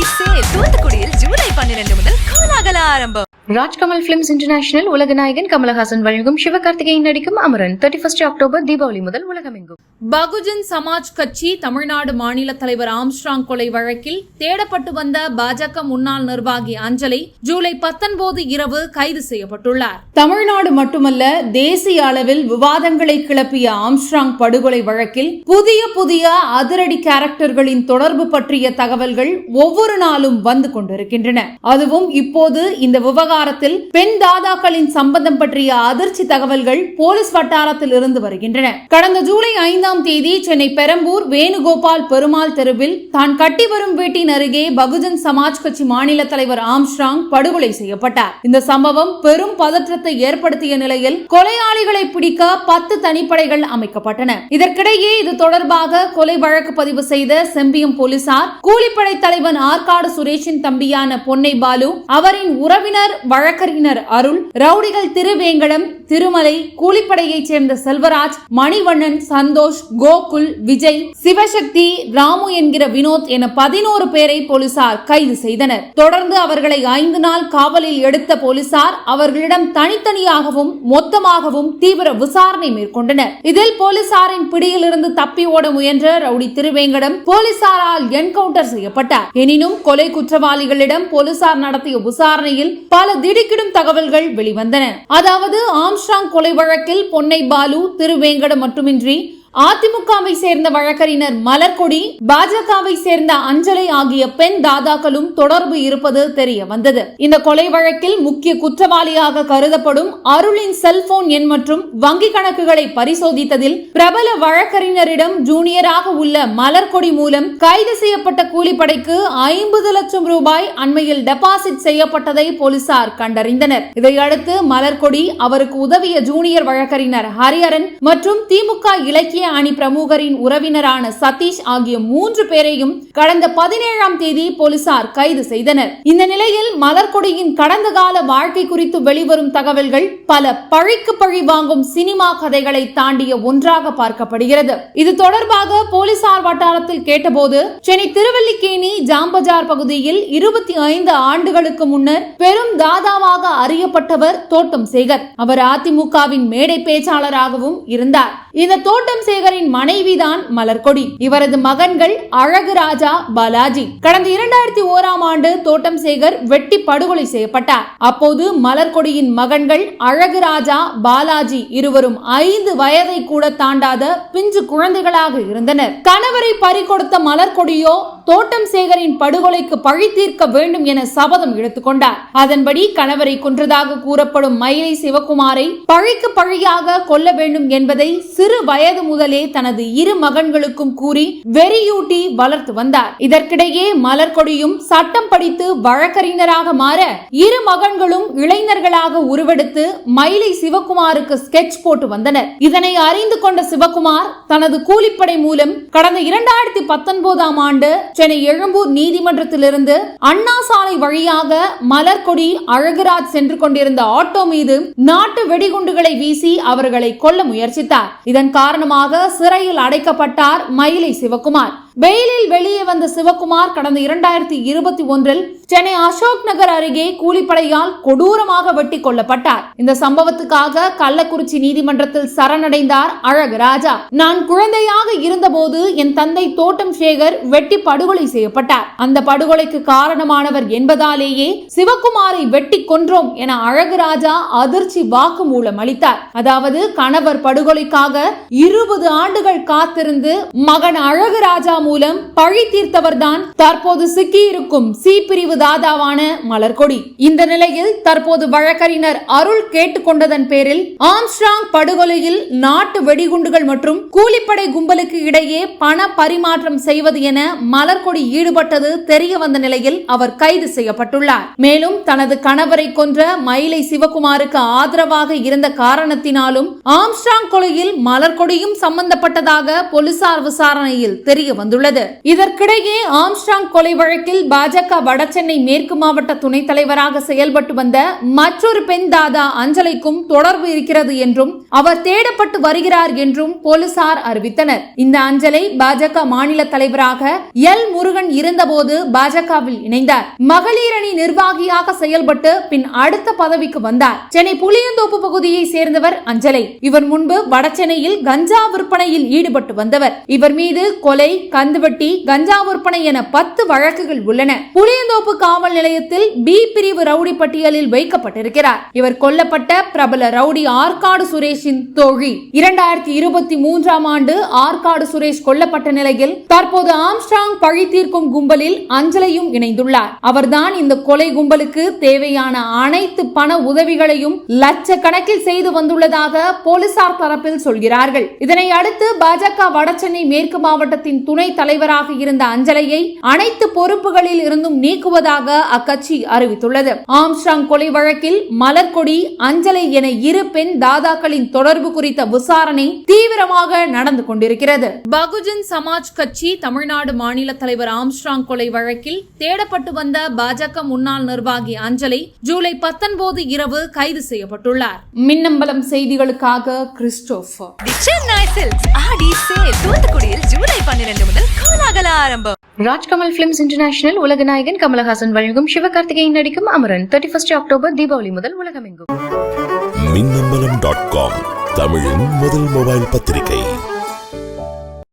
தூத்துக்குடியில் ஜூலை 12 முதல் கோலாகல ஆரம்பம். ராஜ்கமல் பிலிம்ஸ் இன்டர்நேஷனல் உலக நாயகன் கமலஹாசன் வழங்கும் சிவகார்த்திகேயன் நடிக்கும் அமரன் 31 அக்டோபர் தீபாவளி முதல் உலகமெங்கும். பகுஜன் சமாஜ் கட்சி தமிழ்நாடு மாநில தலைவர் ஆம்ஸ்ட்ராங் கொலை வழக்கில் தேடப்பட்டு வந்த பாஜக முன்னாள் நிர்வாகி அஞ்சலி ஜூலை 19 இரவு கைது செய்யப்பட்டுள்ளார். தமிழ்நாடு மட்டுமல்ல, தேசிய அளவில் விவாதங்களை கிளப்பிய ஆம்ஸ்ட்ராங் படுகொலை வழக்கில் புதிய அதிரடி கேரக்டர்களின் தொடர்பு பற்றிய தகவல்கள் ஒவ்வொரு நாளும் வந்து கொண்டிருக்கின்றன. அதுவும் இப்போது இந்த விவகாரத்தில் பெண் தாதாக்களின் சம்பந்தம் பற்றிய அதிர்ச்சி தகவல்கள் போலீஸ் வட்டாரத்தில் இருந்து வருகின்றன. கடந்த ஜூலை 5 தேதி சென்னை பெரம்பூர் வேணுகோபால் பெருமாள் தெருவில் தான் கட்டி வரும் வீட்டின் அருகே பகுஜன் சமாஜ் கட்சி மாநில தலைவர் ஆம்ஸ்ட்ராங் படுகொலை செய்யப்பட்டார். இந்த சம்பவம் பெரும் பதற்றத்தை ஏற்படுத்திய நிலையில் கொலையாளிகளை பிடிக்க 10 தனிப்படைகள் அமைக்கப்பட்டன. இதற்கிடையே இது தொடர்பாக கொலை வழக்கு பதிவு செய்த செம்பியம் போலீசார் கூலிப்படை தலைவன் ஆற்காடு சுரேஷின் தம்பியான பொன்னை பாலு, அவரின் உறவினர் வழக்கறிஞர் அருள், ரவுடிகள் திருவேங்கடம், திருமலை, கூலிப்படையைச் சேர்ந்த செல்வராஜ், மணிவண்ணன், சந்தோஷ், கோகுல், விஜய், சிவசக்தி, ராமு என்கிற வினோத் என 11 பேரை போலீசார் கைது செய்தனர். தொடர்ந்து அவர்களை 5 நாள் காவலில் எடுத்த போலீசார் அவர்களிடம் தனித்தனியாகவும் மொத்தமாகவும் தீவிர விசாரணை மேற்கொண்டனர். இதில் போலீசாரின் பிடியில் இருந்து தப்பி ஓட முயன்ற ரவுடி திருவேங்கடம் போலீசாரால் என்கவுண்டர் செய்யப்பட்டார். எனினும் கொலை குற்றவாளிகளிடம் போலீசார் நடத்திய விசாரணையில் பல திடுக்கிடும் தகவல்கள் வெளிவந்தன. அதாவது ஆம்ஸ்ட்ராங் கொலை வழக்கில் பொன்னை பாலு, திருவேங்கடம் மட்டுமின்றி அதிமுகவை சேர்ந்த வழக்கறிஞர் மலர்கொடி, பாஜகவை சேர்ந்த அஞ்சலி ஆகிய பெண் தாதாக்களும் தொடர்பு இருப்பது தெரிய வந்தது. இந்த கொலை வழக்கில் முக்கிய குற்றவாளியாக கருதப்படும் அருளின் செல்போன் எண் மற்றும் வங்கி கணக்குகளை பரிசோதித்ததில் பிரபல வழக்கறிஞரிடம் ஜூனியராக உள்ள மலர்கொடி மூலம் கைது செய்யப்பட்ட கூலிப்படைக்கு 50 லட்சம் ரூபாய் அண்மையில் டெபாசிட் செய்யப்பட்டதை போலீசார் கண்டறிந்தனர். இதையடுத்து மலர்கொடி, அவருக்கு உதவிய ஜூனியர் வழக்கறிஞர் ஹரிஹரன் மற்றும் திமுக இலக்கிய அணி பிரமுகரின் உறவினரான சதீஷ் ஆகிய 3 பேரையும் கடந்த 17 தேதி போலீசார் கைது செய்தனர். இந்த நிலையில் மலர்கொடியின் கடந்த கால வாழ்க்கை குறித்து வெளிவரும் தகவல்கள் பல பழிக்கு பழி வாங்கும் சினிமா கதைகளை தாண்டிய ஒன்றாக பார்க்கப்படுகிறது. இது தொடர்பாக போலீசார் வட்டாரத்தில் கேட்டபோது, சென்னை திருவல்லிக்கேணி ஜாம்பஜார் பகுதியில் 25 ஆண்டுகளுக்கு முன்னர் பெரும் தாதாவாக அறியப்பட்டவர் தோட்டம் சேகர். அவர் அதிமுகவின் மேடை பேச்சாளராகவும் இருந்தார். இந்த தோட்டம் சேகரின் மனைவிதான் மலர்கொடி. இவரது மகன்கள் அழகு ராஜா, பாலாஜி. கடந்த 2001 ஆண்டு தோட்டம் சேகர் வெட்டி படுகொலை செய்யப்பட்டார். அப்போது மலர்கொடியின் மகன்கள் அழகு ராஜா, பாலாஜி இருவரும் 5 வயதை கூட தாண்டாத பிஞ்சு குழந்தைகளாக இருந்தனர். கணவரை பறிகொடுத்த மலர்கொடியோ தோட்டம் சேகரின் படுகொலைக்கு பழி தீர்க்க வேண்டும் என சபதம் எடுத்துக்கொண்டார். அதன்படி கணவரை கொன்றதாக கூறப்படும் மயிலை சிவகுமாரை பழிக்கு பழியாக கொல்ல வேண்டும் என்பதை சிறு வயது முதலே தனது 2 மகன்களுக்கும் கூறி வெறியூட்டி வளர்த்து வந்தார். இதற்கிடையே மலர்கொடியும் சட்டம் படித்து வழக்கறிஞராக மாற 2 மகன்களும் இளைஞர்களாக உருவெடுத்து மயிலை சிவகுமாருக்கு ஸ்கெட்ச் போட்டு வந்தனர். இதனை அறிந்து கொண்ட சிவகுமார் தனது கூலிப்படை மூலம் கடந்த 2019 ஆண்டு சென்னை எழும்பூர் நீதிமன்றத்திலிருந்து அண்ணா சாலை வழியாக மலர்கொடி, அழகுராஜ் சென்று கொண்டிருந்த ஆட்டோ மீது நாட்டு வெடிகுண்டுகளை வீசி அவர்களை கொல்ல முயற்சித்தார். இதன் காரணமாக சிறையில் அடைக்கப்பட்டார் மயிலை சிவகுமார். வெயிலில் வெளியே வந்த சிவகுமார் கடந்த 2021 சென்னை அசோக் நகர் அருகே கூலிப்படையால் கொடூரமாக வெட்டி கொல்லப்பட்டார். இந்த சம்பவத்துக்காக கள்ளக்குறிச்சி நீதிமன்றத்தில் சரணடைந்தார் அழகு ராஜா. நான் குழந்தையாக இருந்தபோது என் தந்தை தோட்டம் சேகர் வெட்டி படுகொலை செய்யப்பட்டார். அந்த படுகொலைக்கு காரணமானவர் என்பதாலேயே சிவகுமாரை வெட்டி கொன்றோம் என அழகு ராஜா அதிர்ச்சி வாக்குமூலம் அளித்தார். அதாவது கணவர் படுகொலைக்காக 20 ஆண்டுகள் காத்திருந்து மகன் அழகு ராஜா மூலம் பழி தீர்த்தவர்தான் தற்போது சிக்கியிருக்கும் சி பிரிவு தாதாவான மலர்கொடி. இந்த நிலையில் தற்போது வழக்கறிஞர் அருள் கேட்டுக்கொண்டதன் பேரில் ஆம்ஸ்ட்ராங் படுகொலையில் நாட்டு வெடிகுண்டுகள் மற்றும் கூலிப்படை கும்பலுக்கு இடையே பண பரிமாற்றம் செய்வது என மலர்கொடி ஈடுபட்டது தெரிய வந்த நிலையில் அவர் கைது செய்யப்பட்டுள்ளார். மேலும் தனது கணவரை கொன்ற மயிலை சிவகுமாருக்கு ஆதரவாக இருந்த காரணத்தினாலும் ஆம்ஸ்ட்ராங் கொலையில் மலர்கொடியும் சம்பந்தப்பட்டதாக போலீசார் விசாரணையில் தெரிய வந்தது. வந்துள்ளது. இதற்கிடையே ஆம்ஸ்ட்ராங் கொலை வழக்கில் பாஜக வடசென்னை மேற்கு மாவட்ட துணைத் தலைவராக செயல்பட்டு வந்த மற்றொரு பெண் தாதா அஞ்சலிக்கும் தொடர்பு இருக்கிறது என்றும் அவர் தேடப்பட்டு வருகிறார் என்றும் போலீசார் அறிவித்தனர். இந்த அஞ்சலை பாஜக மாநில தலைவராக எல் முருகன் இருந்தபோது பாஜகவில் இணைந்தார். மகளிர் அணி நிர்வாகியாக செயல்பட்டு பின் அடுத்த பதவிக்கு வந்தார். சென்னை புளியந்தோப்பு பகுதியை சேர்ந்தவர் அஞ்சலை. இவர் முன்பு வடசென்னையில் கஞ்சா விற்பனையில் ஈடுபட்டு வந்தவர். இவர் மீது கொலை, கந்துவட்டி, கஞ்சா விற்பனை என 10 வழக்குகள் உள்ளன. புளியந்தோப்பு காவல் நிலையத்தில் பி பிரிவு ரவுடி பட்டியலில் வைக்கப்பட்டிருக்கிறார். இவர் கொல்லப்பட்ட பிரபல ரவுடி ஆற்காடு சுரேஷின் தோழி. 2023ஆம் ஆண்டு ஆற்காடு சுரேஷ் கொல்லப்பட்ட நிலையில் தற்போது ஆம்ஸ்ட்ராங் பழி தீர்க்கும் கும்பலில் அஞ்சலையும் இணைந்துள்ளார். அவர்தான் இந்த கொலை கும்பலுக்கு தேவையான அனைத்து பண உதவிகளையும் லட்சக்கணக்கில் செய்து வந்துள்ளதாக போலீசார் தரப்பில் சொல்கிறார்கள். இதனை அடுத்து பாஜக வடசென்னை மேற்கு மாவட்டத்தின் துணை தலைவராக இருந்த அஞ்சலையை அனைத்து பொறுப்புகளில் இருந்தும் நீக்குவதாக அக்கட்சி அறிவித்துள்ளது. ஆம்ஸ்ட்ராங் கொலை வழக்கில் மலர்கொடி, அஞ்சலை என 2 பெண் தாதாக்களின் தொடர்பு குறித்த விசாரணை தீவிரமாக நடந்து கொண்டிருக்கிறது. பகுஜன் சமாஜ் கட்சி தமிழ்நாடு மாநில தலைவர் ஆம்ஸ்ட்ராங் கொலை வழக்கில் தேடப்பட்டு வந்த பாஜக முன்னாள் நிர்வாகி அஞ்சலை ஜூலை 19 இரவு கைது செய்யப்பட்டுள்ளார். மின்னம்பலம் செய்திகளுக்காக கிறிஸ்டோபர். சென்னை சில்க்ஸ் ஆடி சேல் தூத்துக்குடியில் ஜூலை 12 முதல் கோலாகல ஆரம்பம். ராஜ்கமல் பிலிம்ஸ் இன்டர்நேஷனல் உலகநாயகன் கமலஹாசன் வழங்கும் சிவகார்த்திகேயன் நடிக்கும் அமரன் 31 அக்டோபர் தீபாவளி முதல் உலகமெங்கும். மின்னம்பலம்.com தமிழின் முதல் மொபைல் பத்திரிகை.